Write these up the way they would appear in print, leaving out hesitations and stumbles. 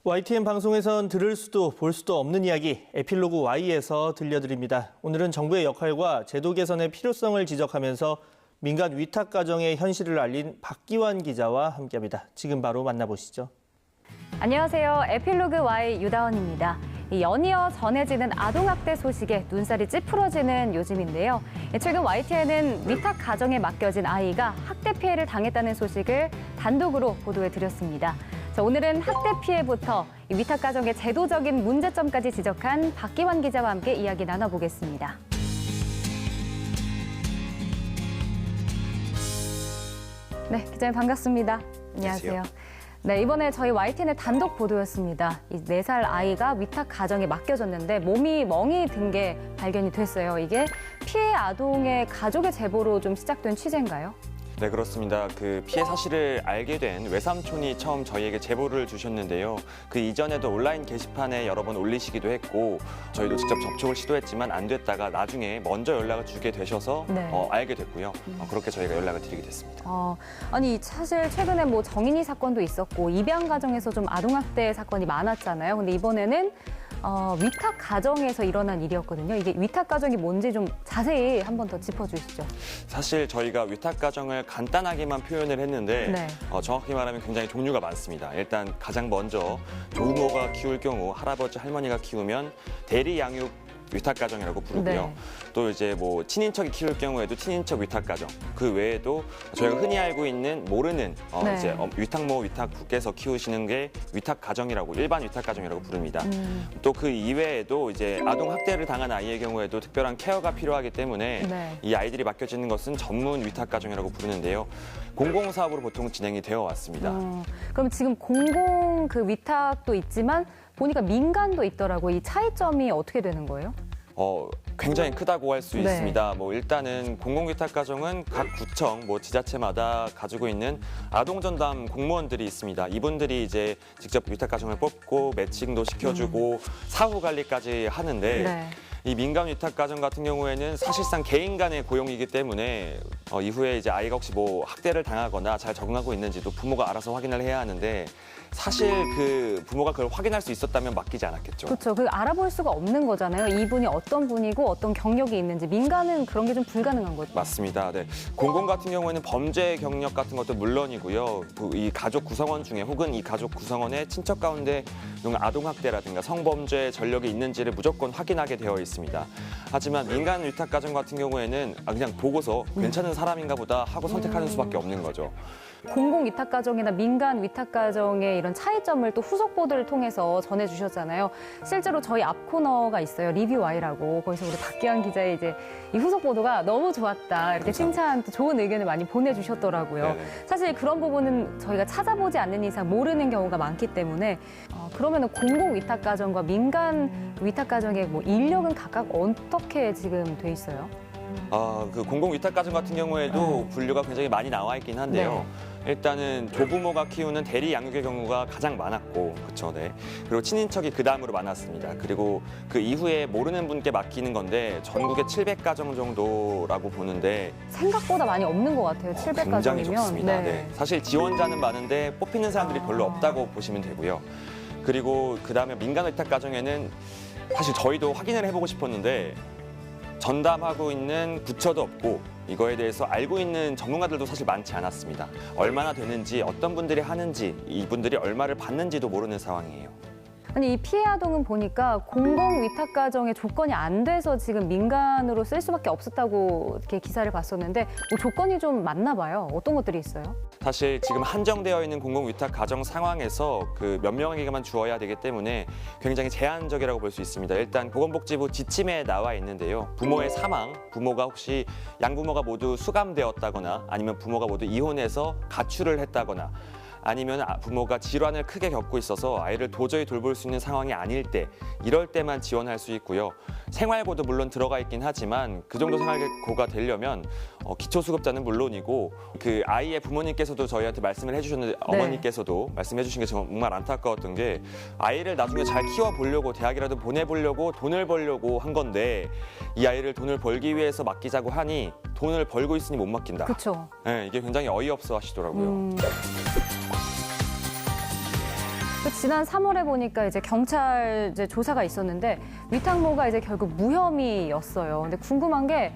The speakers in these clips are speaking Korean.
YTN 방송에선 들을 수도 볼 수도 없는 이야기 에필로그 Y에서 들려드립니다. 오늘은 정부의 역할과 제도 개선의 필요성을 지적하면서 민간 위탁 가정의 현실을 알린 박기환 기자와 함께합니다. 지금 바로 만나보시죠. 안녕하세요. 에필로그 Y 유다원입니다. 연이어 전해지는 아동학대 소식에 눈살이 찌푸러지는 요즘인데요. 최근 YTN은 위탁 가정에 맡겨진 아이가 학대 피해를 당했다는 소식을 단독으로 보도해드렸습니다. 자, 오늘은 학대 피해부터 위탁 가정의 제도적인 문제점까지 지적한 박기환 기자와 함께 이야기 나눠보겠습니다. 네, 기자님 반갑습니다. 안녕하세요. 네, 이번에 저희 YTN의 단독 보도였습니다. 이 4살 아이가 위탁 가정에 맡겨졌는데 몸이 멍이 든 게 발견이 됐어요. 이게 피해 아동의 가족의 제보로 좀 시작된 취재인가요? 네, 그렇습니다. 그 피해 사실을 알게 된 외삼촌이 처음 저희에게 제보를 주셨는데요. 그 이전에도 온라인 게시판에 여러 번 올리시기도 했고 저희도 직접 접촉을 시도했지만 안 됐다가 나중에 먼저 연락을 주게 되셔서 네. 알게 됐고요. 그렇게 저희가 연락을 드리게 됐습니다. 아니 사실 최근에 뭐 정인이 사건도 있었고 입양 가정에서 좀 아동학대 사건이 많았잖아요. 근데 이번에는 위탁 가정에서 일어난 일이었거든요. 이게 위탁 가정이 뭔지 좀 자세히 한 번 더 짚어주시죠. 사실 저희가 위탁 가정을 간단하게만 표현을 했는데 네. 정확히 말하면 굉장히 종류가 많습니다. 일단 가장 먼저 조부모가 키울 경우 할아버지 할머니가 키우면 대리 양육 위탁 가정이라고 부르고요. 네. 또 이제 뭐 친인척이 키울 경우에도 친인척 위탁 가정. 그 외에도 저희가 흔히 알고 있는 모르는 네. 이제 위탁모 위탁부께서 키우시는 게 위탁 가정이라고 일반 위탁 가정이라고 부릅니다. 또 그 이외에도 이제 아동 학대를 당한 아이의 경우에도 특별한 케어가 필요하기 때문에 네. 이 아이들이 맡겨지는 것은 전문 위탁 가정이라고 부르는데요. 공공사업으로 보통 진행이 되어 왔습니다. 그럼 지금 공공 그 위탁도 있지만 보니까 민간도 있더라고. 이 차이점이 어떻게 되는 거예요? 굉장히 크다고 할 수 네. 있습니다. 뭐 일단은 공공위탁가정은 각 구청, 뭐 지자체마다 가지고 있는 아동전담 공무원들이 있습니다. 이분들이 이제 직접 위탁가정을 뽑고 매칭도 시켜주고 사후 관리까지 하는데 네. 이 민간 위탁 가정 같은 경우에는 사실상 개인 간의 고용이기 때문에 이후에 이제 아이가 혹시 뭐 학대를 당하거나 잘 적응하고 있는지도 부모가 알아서 확인을 해야 하는데 사실 그 부모가 그걸 확인할 수 있었다면 맡기지 않았겠죠. 그렇죠. 그 알아볼 수가 없는 거잖아요. 이분이 어떤 분이고 어떤 경력이 있는지. 민간은 그런 게 좀 불가능한 거죠. 맞습니다. 네. 공공 같은 경우에는 범죄 경력 같은 것도 물론이고요. 이 가족 구성원 중에 혹은 이 가족 구성원의 친척 가운데 아동 학대라든가 성범죄 전력이 있는지를 무조건 확인하게 되어 있습니다. 하지만 민간 위탁 가정 같은 경우에는 그냥 보고서 괜찮은 사람인가 보다 하고 선택하는 수밖에 없는 거죠. 공공 위탁 가정이나 민간 위탁 가정의 이런 차이점을 또 후속 보도를 통해서 전해주셨잖아요. 실제로 저희 앞 코너가 있어요. 리뷰 Y라고. 거기서 우리 박기환 기자의 이제 이 후속 보도가 너무 좋았다. 이렇게 칭찬, 또 좋은 의견을 많이 보내주셨더라고요. 네네. 사실 그런 부분은 저희가 찾아보지 않는 이상 모르는 경우가 많기 때문에 그러면은 공공 위탁 가정과 민간 위탁 가정의 뭐 인력은 각각 어떻게 지금 돼 있어요? 그 공공 위탁 가정 같은 경우에도 분류가 굉장히 많이 나와 있긴 한데요. 일단은 조부모가 키우는 대리 양육의 경우가 가장 많았고, 그렇죠, 네. 그리고 친인척이 그 다음으로 많았습니다. 그리고 그 이후에 모르는 분께 맡기는 건데 전국에 700가정 정도라고 보는데 생각보다 많이 없는 것 같아요. 700가정이면. 굉장히 적습니다. 네. 사실 지원자는 많은데 뽑히는 사람들이 별로 없다고 보시면 되고요. 그리고 그 다음에 민간 위탁 가정에는 사실 저희도 확인을 해보고 싶었는데 전담하고 있는 부처도 없고 이거에 대해서 알고 있는 전문가들도 사실 많지 않았습니다. 얼마나 되는지, 어떤 분들이 하는지, 이분들이 얼마를 받는지도 모르는 상황이에요. 아니 이 피해 아동은 보니까 공공 위탁 가정의 조건이 안 돼서 지금 민간으로 쓸 수밖에 없었다고 이렇게 기사를 봤었는데 뭐 조건이 좀 맞나 봐요. 어떤 것들이 있어요? 사실 지금 한정되어 있는 공공 위탁 가정 상황에서 그 몇 명에게만 주어야 되기 때문에 굉장히 제한적이라고 볼 수 있습니다. 일단 보건복지부 지침에 나와 있는데요. 부모의 사망, 부모가 혹시 양부모가 모두 수감되었다거나 아니면 부모가 모두 이혼해서 가출을 했다거나 아니면 부모가 질환을 크게 겪고 있어서 아이를 도저히 돌볼 수 있는 상황이 아닐 때 이럴 때만 지원할 수 있고요. 생활고도 물론 들어가 있긴 하지만 그 정도 생활고가 되려면 기초수급자는 물론이고 그 아이의 부모님께서도 저희한테 말씀을 해주셨는데 어머니께서도 말씀해 주신 게 정말 안타까웠던 게 아이를 나중에 잘 키워보려고 대학이라도 보내보려고 돈을 벌려고 한 건데 이 아이를 돈을 벌기 위해서 맡기자고 하니 돈을 벌고 있으니 못 맡긴다. 그렇죠. 네, 이게 굉장히 어이없어 하시더라고요. 또 지난 3월에 보니까 이제 경찰 이제 조사가 있었는데 위탁모가 이제 결국 무혐의였어요. 근데 궁금한 게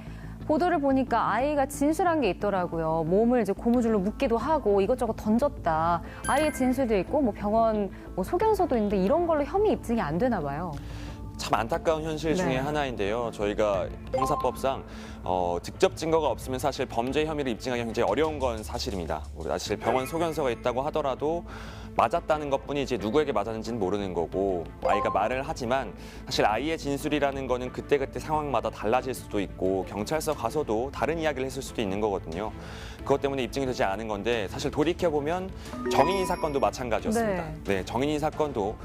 보도를 보니까 아이가 진술한 게 있더라고요. 몸을 이제 고무줄로 묶기도 하고 이것저것 던졌다. 아이의 진술도 있고 뭐 병원 뭐 소견서도 있는데 이런 걸로 혐의 입증이 안 되나 봐요. 참 안타까운 현실 중에 네. 하나인데요. 저희가 형사법상 직접 증거가 없으면 사실 범죄 혐의를 입증하기 굉장히 어려운 건 사실입니다. 사실 병원 소견서가 있다고 하더라도 맞았다는 것뿐이지 누구에게 맞았는지는 모르는 거고 아이가 말을 하지만 사실 아이의 진술이라는 거는 그때그때 상황마다 달라질 수도 있고 경찰서 가서도 다른 이야기를 했을 수도 있는 거거든요. 그것 때문에 입증이 되지 않은 건데 사실 돌이켜보면 정인이 사건도 마찬가지였습니다. 네, 정인이 사건도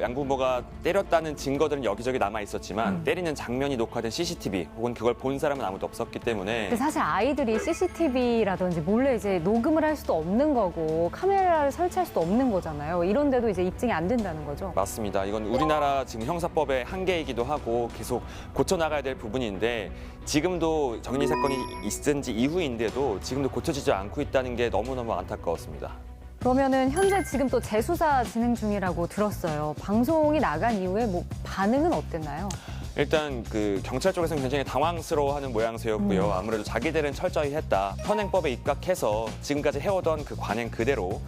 양부모가 때렸다는 증거들은 여기저기 남아 있었지만 때리는 장면이 녹화된 CCTV 혹은 그걸 본 사람은 아무도 없었기 때문에 근데 사실 아이들이 CCTV라든지 몰래 이제 녹음을 할 수도 없는 거고 카메라를 설치할 수도 없는 거잖아요. 이런데도 이제 입증이 안 된다는 거죠. 맞습니다. 이건 우리나라 지금 형사법의 한계이기도 하고 계속 고쳐나가야 될 부분인데 지금도 정인이 사건이 있은 지 이후인데도 지금도 고쳐지지 않고 있다는 게 너무너무 안타까웠습니다. 그러면은 현재 지금 또 재수사 진행 중이라고 들었어요. 방송이 나간 이후에 뭐 반응은 어땠나요? 일단 그 경찰 쪽에서는 굉장히 당황스러워하는 모양새였고요. 아무래도 자기들은 철저히 했다. 현행법에 입각해서 지금까지 해오던 그 관행 그대로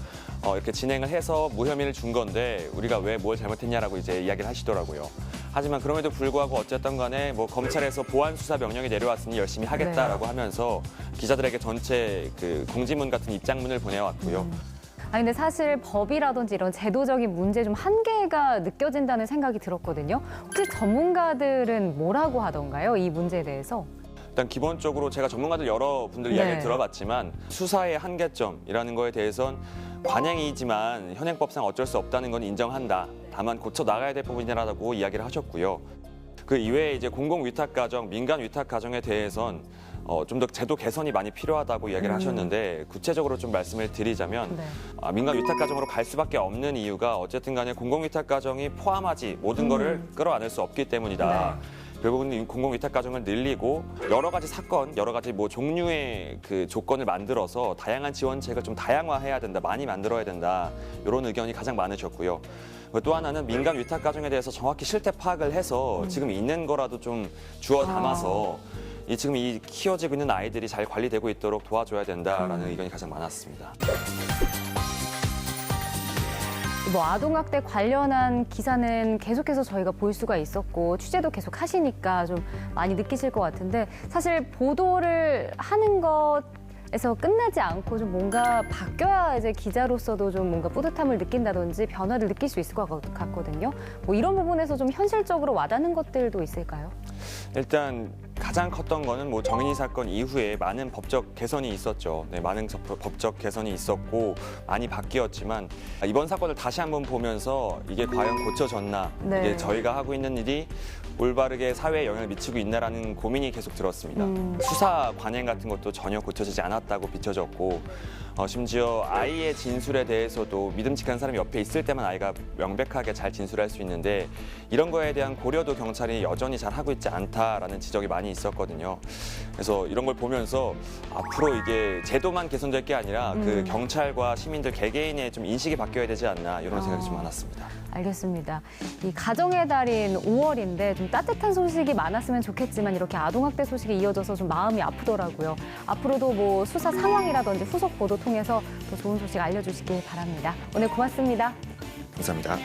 이렇게 진행을 해서 무혐의를 준 건데 우리가 왜 뭘 잘못했냐라고 이제 이야기를 하시더라고요. 하지만 그럼에도 불구하고 어쨌든 간에 뭐 검찰에서 보안 수사 명령이 내려왔으니 열심히 하겠다라고 하면서 기자들에게 전체 그 공지문 같은 입장문을 보내왔고요. 아니 근데 사실 법이라든지 이런 제도적인 문제 좀 한계가 느껴진다는 생각이 들었거든요. 혹시 전문가들은 뭐라고 하던가요? 이 문제에 대해서? 일단 기본적으로 제가 전문가들 여러분들 네. 이야기를 들어봤지만 수사의 한계점이라는 거에 대해선 관행이지만 현행법상 어쩔 수 없다는 건 인정한다. 다만 고쳐 나가야 될 부분이라고 이야기를 하셨고요. 그 이외에 이제 공공 위탁 가정, 민간 위탁 가정에 대해선 좀 더 제도 개선이 많이 필요하다고 이야기를 하셨는데 구체적으로 좀 말씀을 드리자면 네. 민간 위탁 가정으로 갈 수밖에 없는 이유가 어쨌든 간에 공공 위탁 가정이 포함하지 모든 거를 끌어안을 수 없기 때문이다. 결국은 공공 위탁 가정을 늘리고 여러 가지 사건, 여러 가지 뭐 종류의 그 조건을 만들어서 다양한 지원책을 좀 다양화해야 된다, 많이 만들어야 된다. 이런 의견이 가장 많으셨고요. 또 하나는 민간 위탁 가정에 대해서 정확히 실태 파악을 해서 지금 있는 거라도 좀 주워 담아서 지금 이 키워지고 있는 아이들이 잘 관리되고 있도록 도와줘야 된다라는 의견이 가장 많았습니다. 뭐 아동학대 관련한 기사는 계속해서 저희가 볼 수가 있었고 취재도 계속 하시니까 좀 많이 느끼실 것 같은데 사실 보도를 하는 것에서 끝나지 않고 좀 뭔가 바뀌어야 이제 기자로서도 좀 뭔가 뿌듯함을 느낀다든지 변화를 느낄 수 있을 것 같거든요. 뭐 이런 부분에서 좀 현실적으로 와닿는 것들도 있을까요? 일단 가장 컸던 거는 뭐 정인이 사건 이후에 많은 법적 개선이 있었죠. 네, 많은 법적 개선이 있었고 많이 바뀌었지만 이번 사건을 다시 한번 보면서 이게 과연 고쳐졌나, 네. 이게 저희가 하고 있는 일이 올바르게 사회에 영향을 미치고 있나라는 고민이 계속 들었습니다. 수사 관행 같은 것도 전혀 고쳐지지 않았다고 비춰졌고 심지어 아이의 진술에 대해서도 믿음직한 사람이 옆에 있을 때만 아이가 명백하게 잘 진술할 수 있는데 이런 거에 대한 고려도 경찰이 여전히 잘 하고 있지 않다라는 지적이 많이 있었거든요. 그래서 이런 걸 보면서 앞으로 이게 제도만 개선될 게 아니라 그 경찰과 시민들 개개인의 좀 인식이 바뀌어야 되지 않나 이런 생각이 좀 많았습니다. 알겠습니다. 이 가정의 달인 5월인데 좀 따뜻한 소식이 많았으면 좋겠지만 이렇게 아동학대 소식이 이어져서 좀 마음이 아프더라고요. 앞으로도 뭐 수사 상황이라든지 후속 보도 통해서 더 좋은 소식 알려주시길 바랍니다. 오늘 고맙습니다. 감사합니다.